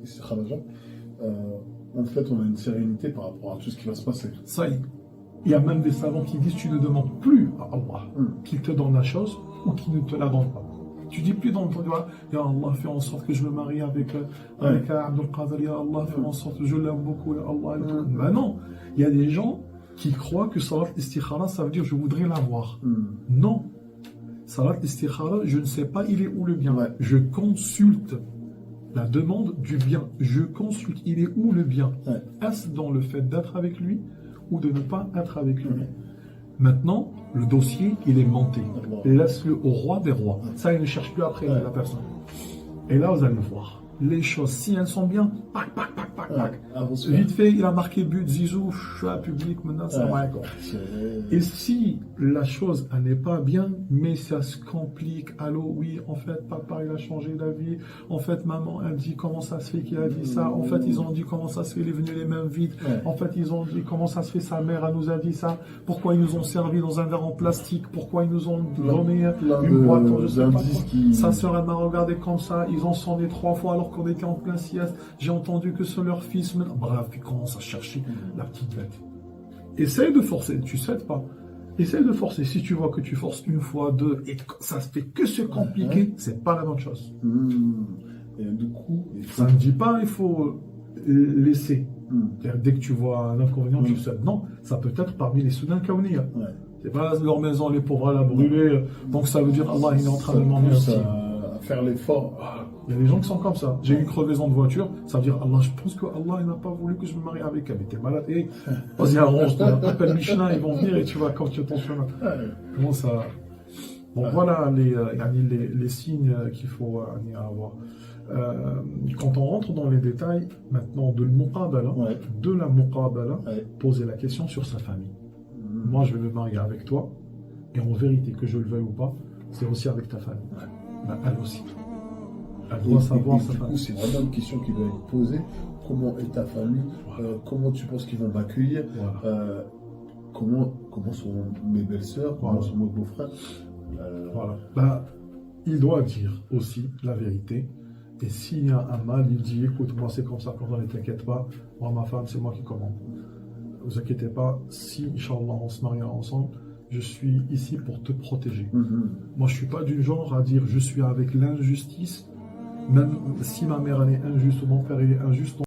istikhara, en fait, on a une sérénité par rapport à tout ce qui va se passer. Ça y est. Il y a même des savants qui disent tu ne demandes plus à Allah qu'il te donne la chose ou qu'il ne te la donne pas. Tu dis plus dans ton doigt, Ya Allah, fais en sorte que je me marie avec Abdul Qadir, Ya Allah, fais en sorte que je l'aime beaucoup, Ya Allah. Et tout. Ben non, il y a des gens qui croient que Salat Istikhara, ça veut dire je voudrais l'avoir. Non. Salat Istikhara, je ne sais pas il est où le bien. Je consulte la demande du bien. Je consulte il est où le bien. Est-ce dans le fait d'être avec lui ou de ne pas être avec lui. Maintenant, le dossier, il est monté. Laisse-le au roi des rois. Ça, il ne cherche plus après la personne. Et là, vous allez voir. Les choses, si elles sont bien, pac, pac, pac, pac, pac. Vite fait, il a marqué but, Zizou, je suis à public, maintenant, ça va encore. Et si la chose, elle n'est pas bien, mais ça se complique, allô, oui, en fait, papa, il a changé d'avis, en fait, maman, elle dit, comment ça se fait qu'il a dit ça, en fait, ils ont dit, comment ça se fait, il est venu les mains vides, en fait, ils ont dit, comment ça se fait, sa mère, elle nous a dit ça, pourquoi ils nous ont servi dans un verre en plastique, pourquoi ils nous ont donné une boîte, je sais pas quoi. Sa sœur, elle m'a regardé comme ça, ils ont sonné 3 fois alors qu'on était en plein sieste, j'ai entendu que c'est leur fils, maintenant. Bref, tu commences à chercher la petite bête. Essaye de forcer, tu ne cèdes pas. Essaye de forcer. Si tu vois que tu forces une fois, deux, et ça se fait que se compliquer, c'est pas la bonne chose. Et du coup, ça ne dit pas il faut laisser. Dès que tu vois un inconvénient, tu cèdes. Non, ça peut être parmi les Soudan Kaounia. C'est pas leur maison, les pauvres, elle a brûlé. Donc ça veut dire Allah, il est en train de demander à faire l'effort. Il y a des gens qui sont comme ça. J'ai eu une crevaison de voiture, ça veut dire Allah, je pense que Allah il n'a pas voulu que je me marie avec elle. Mais t'es malade. Hey, vas-y, arrange-toi. Appelle Michelin, ils vont venir et tu vas quand tu ton chemin. Comment ça? Donc voilà les signes qu'il faut avoir. Quand on rentre dans les détails maintenant de la muqabala, poser la question sur sa famille. Moi, je vais me marier avec toi, et en vérité, que je le veuille ou pas, c'est aussi avec ta famille. Ben, elle aussi. Elle doit savoir sa famille. C'est vraiment une question qui doit être posée. Comment est ta famille? Comment tu penses qu'ils vont m'accueillir? Comment sont mes belles-sœurs? Comment sont mes beaux-frères? Ben, il doit dire aussi la vérité. Et s'il y a un mal, il dit, écoute, moi c'est comme ça, quand on ne t'inquiète pas, moi ma femme, c'est moi qui commande. Ne vous inquiétez pas, si, Inch'Allah, on se mariera ensemble, je suis ici pour te protéger. Moi, je ne suis pas du genre à dire, je suis avec l'injustice, même si ma mère elle est injuste ou mon père il est injuste.